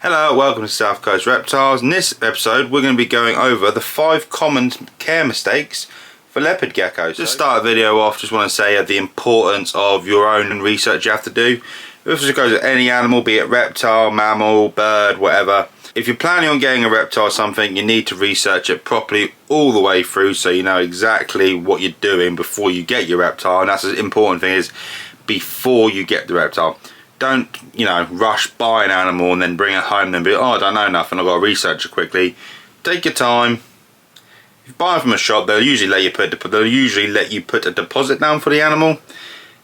Hello, welcome to South Coast Reptiles. In this episode we're going to be going over the 5 common care mistakes for leopard geckos. To start the video off, just want to say the importance of your own research you have to do. This goes with any animal, be it reptile, mammal, bird, whatever. If you're planning on getting a reptile or something, you need to research it properly all the way through so you know exactly what you're doing before you get your reptile. And that's the important thing, is before you get the reptile. Don't, rush buy an animal and then bring it home and then be, oh, I don't know nothing, I've got to research it quickly. Take your time. If you buy it from a shop, they'll usually let you put a deposit down for the animal.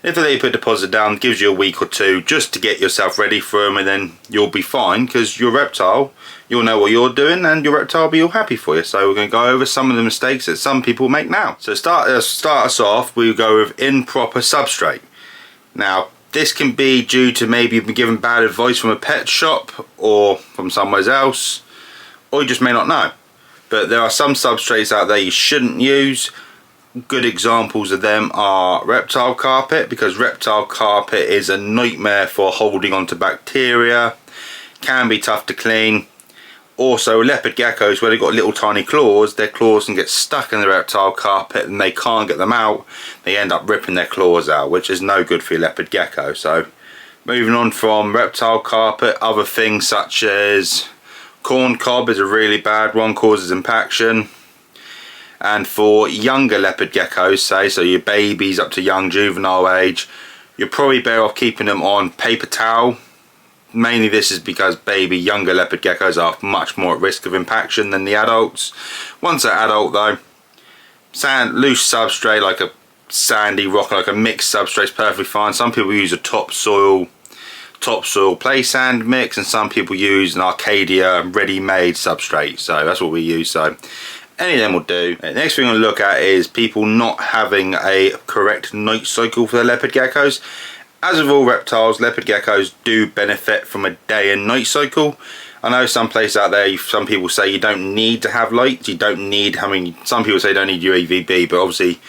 If they let you put a deposit down, it gives you a week or two just to get yourself ready for them, and then you'll be fine, because your reptile, you'll know what you're doing and your reptile will be all happy for you. So we're going to go over some of the mistakes that some people make now. So start us off, we'll go with improper substrate. Now, this can be due to maybe you've been given bad advice from a pet shop or from somewhere else, or you just may not know. But there are some substrates out there you shouldn't use. Good examples of them are reptile carpet, because reptile carpet is a nightmare for holding on to bacteria, can be tough to clean. Also, leopard geckos, where they've got little tiny claws, their claws can get stuck in the reptile carpet and they can't get them out. They end up ripping their claws out, which is no good for your leopard gecko. So, moving on from reptile carpet, other things such as corn cob is a really bad one, causes impaction. And for younger leopard geckos, so your babies up to young juvenile age, you're probably better off keeping them on paper towel. Mainly this is because younger leopard geckos are much more at risk of impaction than the adults. Once they're adult though, loose substrate like a sandy rock, like a mixed substrate is perfectly fine. Some people use a topsoil play sand mix, and some people use an Arcadia ready-made substrate. So that's what we use. So any of them will do. The next thing I'm going to look at is people not having a correct night cycle for their leopard geckos. As with all reptiles, leopard geckos do benefit from a day and night cycle. I know some places out there, some people say you don't need to have lights. Some people say you don't need UVB, but obviously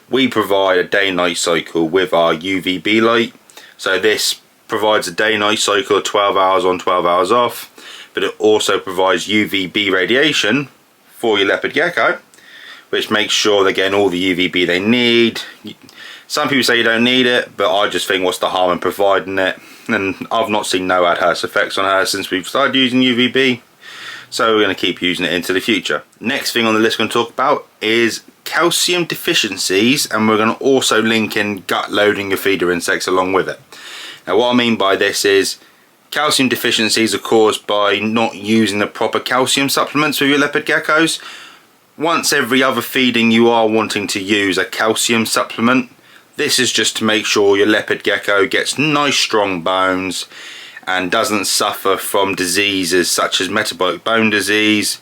we provide a day-night cycle with our UVB light. So this provides a day-night cycle of 12 hours on, 12 hours off, but it also provides UVB radiation for your leopard gecko, which makes sure they're getting all the UVB they need. Some people say you don't need it, but I just think what's the harm in providing it? And I've not seen no adverse effects on her since we've started using UVB, so we're going to keep using it into the future. Next thing on the list we're going to talk about is calcium deficiencies, and we're going to also link in gut loading your feeder insects along with it. Now what I mean by this is calcium deficiencies are caused by not using the proper calcium supplements with your leopard geckos. Once every other feeding you are wanting to use a calcium supplement. This is just to make sure your leopard gecko gets nice strong bones and doesn't suffer from diseases such as metabolic bone disease,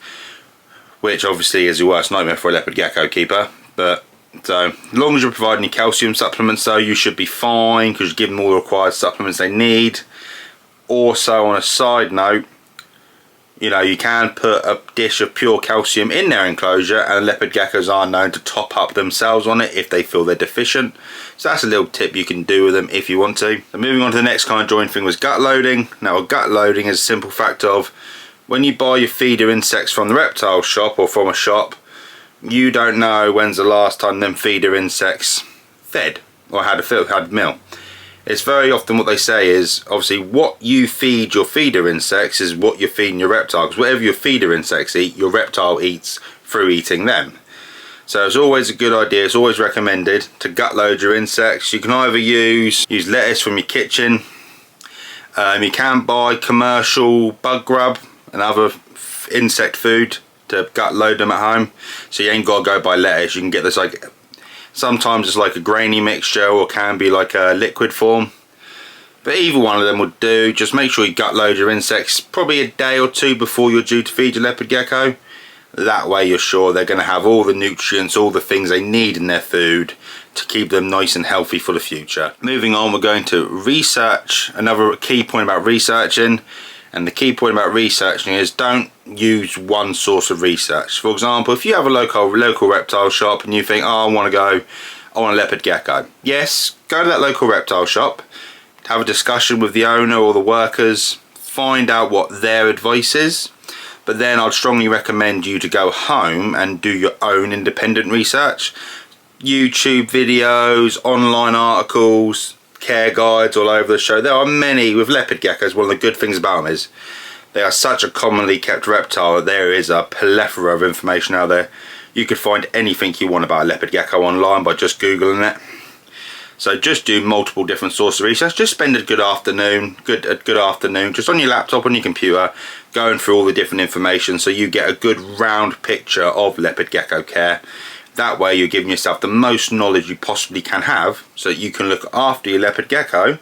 which obviously is the worst nightmare for a leopard gecko keeper. But so as long as you're providing your calcium supplements though, you should be fine, because you give them all the required supplements they need. Also, on a side note, you can put a dish of pure calcium in their enclosure, and leopard geckos are known to top up themselves on it if they feel they're deficient. So that's a little tip you can do with them if you want to. So moving on to the next kind of joint thing was gut loading. Now gut loading is a simple fact of when you buy your feeder insects from the reptile shop or from a shop, you don't know when's the last time them feeder insects fed or had a meal. It's very often what they say is, obviously, what you feed your feeder insects is what you're feeding your reptile, because whatever your feeder insects eat, your reptile eats through eating them. So it's always a good idea, it's always recommended to gut load your insects. You can either use lettuce from your kitchen, you can buy commercial bug grub and other insect food to gut load them at home. So you ain't got to go buy lettuce, you can get this sometimes it's like a grainy mixture, or can be like a liquid form. But either one of them would do. Just make sure you gut load your insects probably a day or two before you're due to feed your leopard gecko. That way you're sure they're going to have all the nutrients, all the things they need in their food to keep them nice and healthy for the future. Moving on, we're going to research. Another key point about researching, and the key point about researching is don't use one source of research. For example, if you have a local reptile shop and you think, oh, I want a leopard gecko. Yes, go to that local reptile shop, have a discussion with the owner or the workers, find out what their advice is, but then I'd strongly recommend you to go home and do your own independent research. YouTube videos, online articles, care guides all over the show. There are many with leopard geckos. One of the good things about them is they are such a commonly kept reptile that there is a plethora of information out there. You could find anything you want about a leopard gecko online by just googling it. So just do multiple different sources of research. Just spend a good afternoon, just on your laptop, on your computer, going through all the different information so you get a good round picture of leopard gecko care. That way you're giving yourself the most knowledge you possibly can have so that you can look after your leopard gecko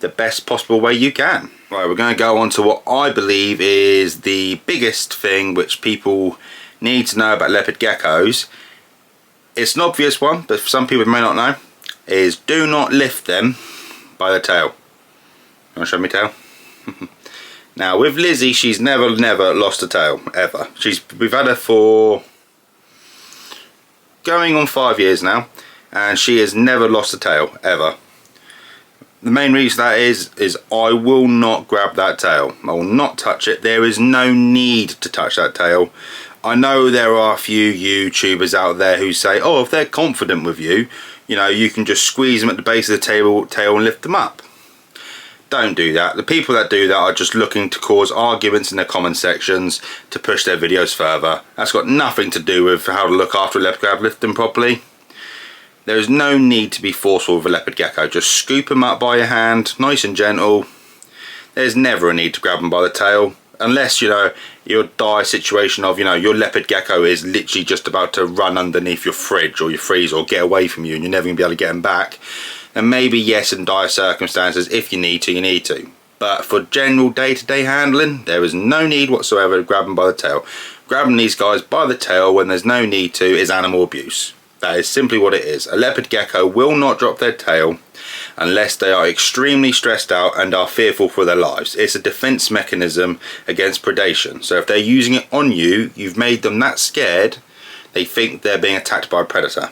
the best possible way you can. Right, we're going to go on to what I believe is the biggest thing which people need to know about leopard geckos. It's an obvious one, but some people may not know, is do not lift them by the tail. You want to show me tail? Now with Lizzie, she's never lost a tail, ever. We've had her for going on 5 years now, and she has never lost a tail, ever. The main reason that is I will not grab that tail. I will not touch it. There is no need to touch that tail. I know there are a few YouTubers out there who say, oh, if they're confident with you, you know, you can just squeeze them at the base of the tail and lift them up. Don't do that. The people that do that are just looking to cause arguments in their comment sections to push their videos further. That's got nothing to do with how to look after a leopard gecko, lift them properly. There is no need to be forceful with a leopard gecko. Just scoop them up by your hand, nice and gentle. There's never a need to grab them by the tail. Unless, you know, your dire situation of, you know, your leopard gecko is literally just about to run underneath your fridge or your freezer or get away from you and you're never going to be able to get them back. And maybe, yes, in dire circumstances, if you need to, you need to. But for general day-to-day handling, there is no need whatsoever to grab them by the tail. Grabbing these guys by the tail when there's no need to is animal abuse. That is simply what it is. A leopard gecko will not drop their tail unless they are extremely stressed out and are fearful for their lives. It's a defense mechanism against predation. So if they're using it on you, you've made them that scared, they think they're being attacked by a predator.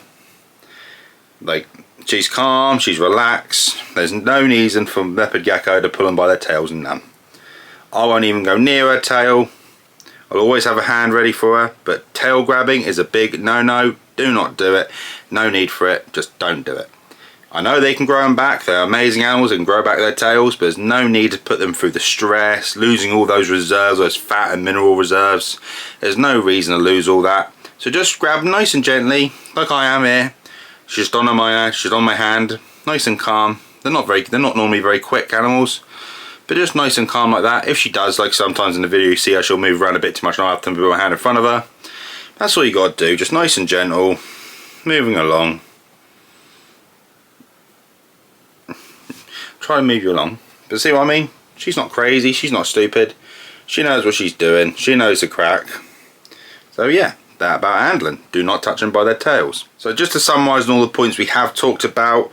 Like, she's calm, she's relaxed, there's no reason for leopard gecko to pull them by their tails, none. I won't even go near her tail. I'll always have a hand ready for her, but tail grabbing is a big no-no. Do not do it. No need for it. Just don't do it. I know they can grow them back. They're amazing animals. They can grow back their tails, but there's no need to put them through the stress, losing all those reserves, those fat and mineral reserves. There's no reason to lose all that. So just grab them nice and gently, like I am here. She's just on my hand, nice and calm. They're not normally very quick animals, but just nice and calm like that. If she does, like sometimes in the video you see her, she'll move around a bit too much and I'll have to put my hand in front of her. That's all you got to do, just nice and gentle, moving along. Try to move you along. But see what I mean? She's not crazy, she's not stupid. She knows what she's doing, she knows the crack. So yeah, that about handling. Do not touch them by their tails. So just to summarise on all the points we have talked about,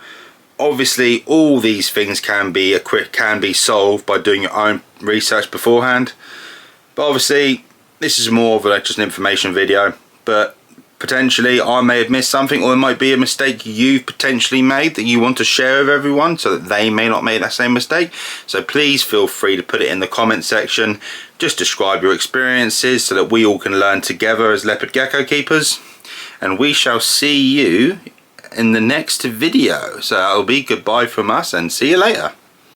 obviously all these things can be solved by doing your own research beforehand. But obviously this is more of just an information video, but potentially I may have missed something, or there might be a mistake you've potentially made that you want to share with everyone so that they may not make that same mistake. So please feel free to put it in the comment section. Just describe your experiences so that we all can learn together as leopard gecko keepers. And we shall see you in the next video. So that'll be goodbye from us and see you later.